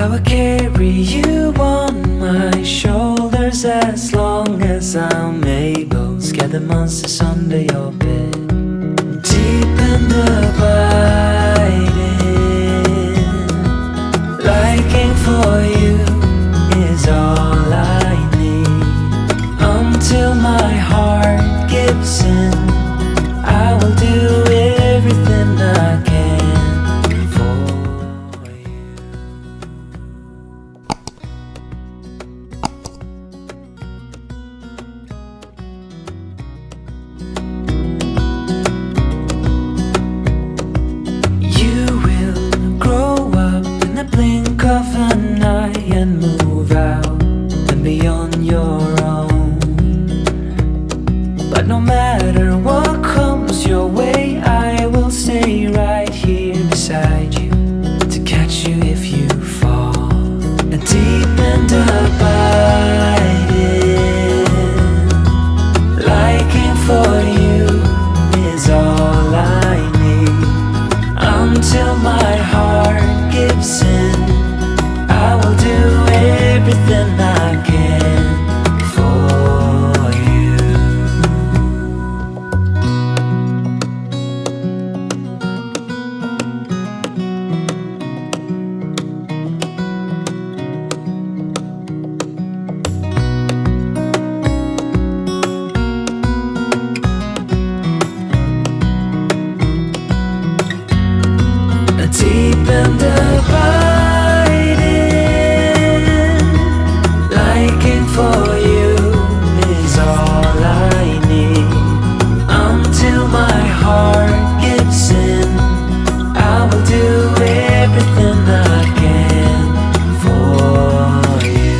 I will carry you on my shoulders as long as I'm able. Scare the monsters under your bed. Deep and abiding, liking for you is all I need. Until my heart gives in, I will do everything I can for you. You will grow up in the blink of an eye and move out and beyond your own. But no matter what comes your way, I will stay right here beside you to catch you if you fall. And deep and abiding, liking for you is all I need. Until my heart gives in, I will do everything I can for you. Deep and abiding, liking for you is all I need. Until my heart gives in, I will do everything I can for you.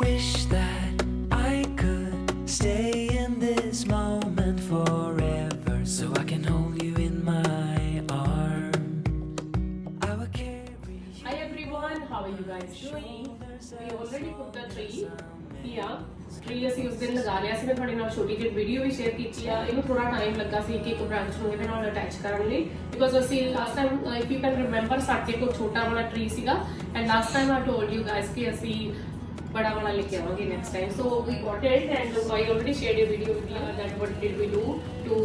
Wish that I could stay in this moment forever, so I can hold you in my arms. I will carry you. Hi everyone, how are you guys doing? We already put the tree here. Tree ਅਸੀਂ ਉਸ ਦਿਨ ਲਗਾ ਲਿਆ ਸੀ। ਮੈਂ ਤੁਹਾਡੇ ਨਾਲ ਛੋਟੀ ਜਿਹੀ ਵੀਡੀਓ ਵੀ ਸ਼ੇਅਰ ਕੀਤੀ ਆ। ਇਹਨੂੰ ਥੋੜਾ ਟਾਈਮ ਲੱਗਾ ਸੀ ਕਿ ਇੱਕ ਬ੍ਰਾਂਚ ਨੂੰ ਇਹਦੇ ਨਾਲ ਅਟੈਚ ਕਰਨ ਲਈ, ਬਿਕੋਜ਼ ਅਸੀਂ last time if you can remember ਸਾਡੇ ਕੋਲ ਛੋਟਾ ਵਾਲਾ ਟਰੀ ਸੀਗਾ, and last time I told you guys ਕਿ ਅਸੀਂ बड़ा वाला लेके आवांगे next time. So we got it and I already shared a video with you that what did we do to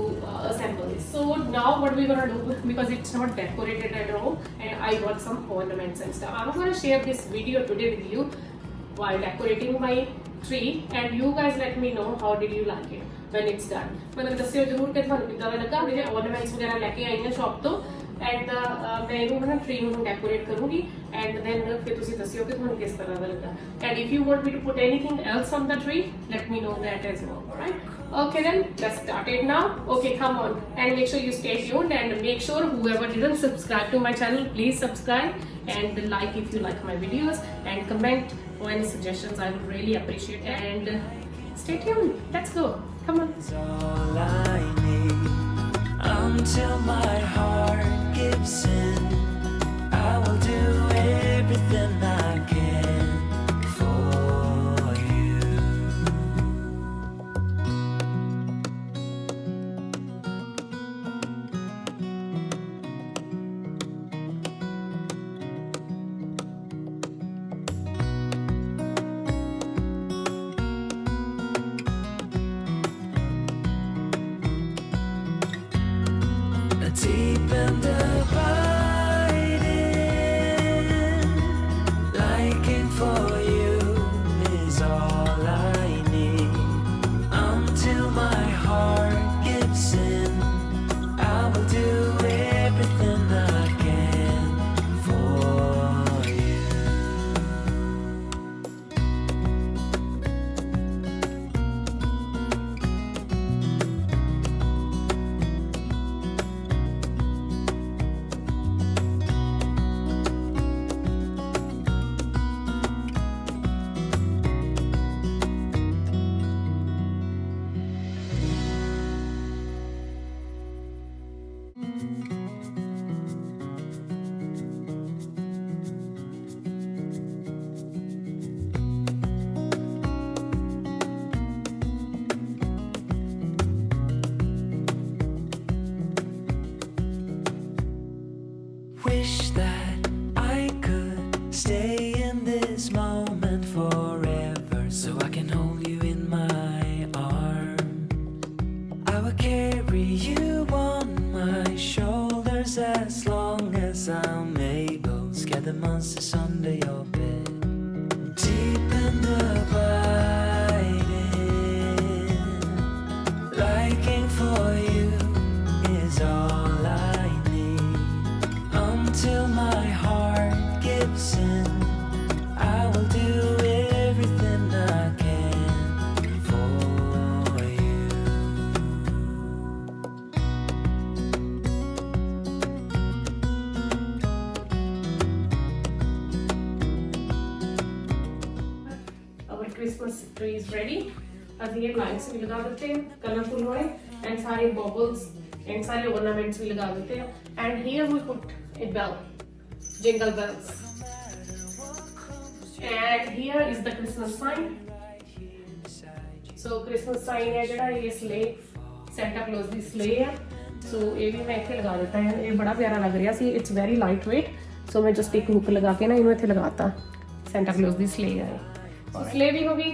assemble this. So now what we're gonna do, because it's not decorated at all and I got some ornaments and stuff, I'm gonna share this video today with you while decorating my tree, and you guys let me know how did you like it when it's done. मतलब दस्सियो जरूर कि ਤੁਹਾਨੂੰ ਕਿੱਦਾਂ ਦਾ ਲੱਗਾ। मुझे ornaments वगैरह लेके आई हैं शॉप तो, एंड मैं ਇਹਨੂੰ ਨਾ ट्री ਨੂੰ डेकोरेट करूंगी and then फिर ਤੁਸੀਂ ਦੱਸਿਓ ਕਿ ਤੁਹਾਨੂੰ ਕਿਸ ਤਰ੍ਹਾਂ ਦਾ ਲੱਗਾ, and if you want me to put anything else on the tree let me know that as well. All right, okay, then let's start it now. Okay, come on, and make sure you stay tuned, and make sure whoever didn't subscribe to my channel, please subscribe and like if you like my videos, and comment for any suggestions. I would really appreciate it, and stay tuned. Let's go, come on. Is all I need. Until my heart gives in, I will do everything I can for you. Deep and abiding, like Christmas tree is ready. ਅਸੀਂ ਇਹ ਲਾइट्स भी लगा देते हैं colourful वाले and सारे bubbles and सारे ornaments भी लगा देते हैं and here we put a bell, jingle bells, and here is the Christmas sign। so Christmas sign है ਜਿਹੜਾ ਇਹ sleigh Santa Claus ਦੀ sleigh है। so ਇਹ ਵੀ ਮੈਂ ਇੱਥੇ ਲਗਾ ਦਿੱਤਾ ਹੈ। ਇਹ ਬੜਾ ਪਿਆਰਾ ਲੱਗ ਰਿਹਾ ਸੀ। it's very lightweight, so मैं just एक हुक लगा के ना ਇਹਨੂੰ ਇੱਥੇ ਲਗਾਤਾ। Santa Claus ਦੀ sleigh है। sleigh भी होगी,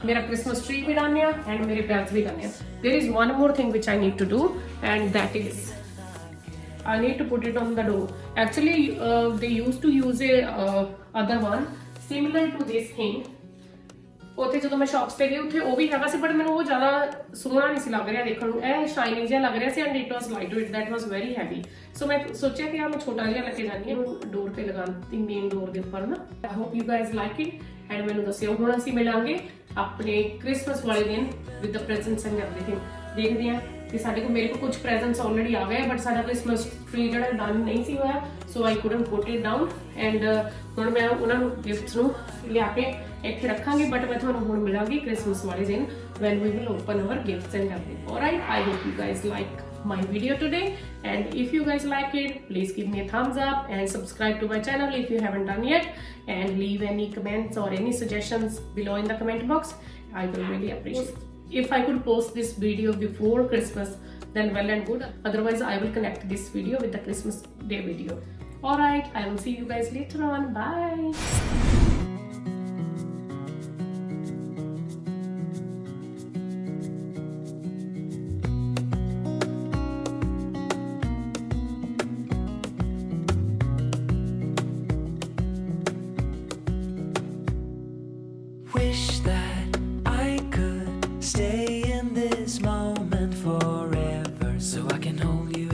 मेरा क्रिसमस ट्री भी डालने एंड मेरे बैग्स भी डालने। There is one more thing which I need to do and that is I need to put it on the door. Actually they used to use a other one similar to this thing. ਉੱਥੇ ਜਦੋਂ ਮੈਂ shops ਤੇ ਗਈ ਉੱਥੇ ਉਹ ਵੀ ਹੈਗਾ ਸੀ but ਮੈਨੂੰ ਉਹ ਜ਼ਿਆਦਾ ਸੋਹਣਾ ਨਹੀਂ ਸੀ ਲੱਗ ਰਿਹਾ ਦੇਖਣ ਨੂੰ। ਇਹ ਸ਼ਾਈਨੀ ਜਿਹਾ ਲੱਗ ਰਿਹਾ ਸੀ and it was lightweight, that was very heavy. So ਮੈਂ ਸੋਚਿਆ ਕਿ ਆ ਮੈਂ ਛੋਟਾ ਜਿਹਾ ਲੈ ਕੇ ਜਾਂਦੀ ਹਾਂ, ਡੋਰ ਤੇ ਲਗਾਉਂਦੀ ਮੇਨ ਡੋਰ ਦੇ ਉੱਪਰ ਨਾ। I hope you guys like it and ਮੈਨੂੰ ਦੱਸਿਓ। ਹੁਣ ਅਸੀਂ ਮਿਲਾਂਗੇ ਆਪਣੇ ਕ੍ਰਿਸਮਸ ਵਾਲੇ ਦਿਨ with the presents and everything. ਦੇਖਦੇ ਹਾਂ ਕਿ ਸਾਡੇ ਕੋਲ ਮੇਰੇ ਕੋਲ ਕੁਝ ਪ੍ਰੈਜ਼ੈਂਟਸ ਆਲਰੇਡੀ ਆ ਗਏ ਬਟ ਸਾਡਾ ਕ੍ਰਿਸਮਸ ਟ੍ਰੀ ਜਿਹੜਾ ਡਨ ਨਹੀਂ ਸੀ ਹੋਇਆ, so I couldn't put it down and ਹੁਣ ਮੈਂ ਉਹਨਾਂ ਨੂੰ ਗਿਫਟਸ ਨੂੰ ਲਿਆ ਕੇ ਇੱਥੇ ਰੱਖਾਂਗੇ ਬਟ ਮੈਂ ਤੁਹਾਨੂੰ ਹੁਣ ਮਿਲਾਂਗੀ ਕ੍ਰਿਸਮਸ ਵਾਲੇ ਦਿਨ when we will open our gifts and everything. Alright, I hope you guys like my video today and if you guys like it, please give me a thumbs up and subscribe to my channel if you haven't done yet and leave any comments or any suggestions below in the comment box. I will really appreciate it. If I could post this video before Christmas then well and good, otherwise I will connect this video with the Christmas day video. Alright, I will see you guys later on. Bye. Wish that I could stay in this moment forever so I can hold you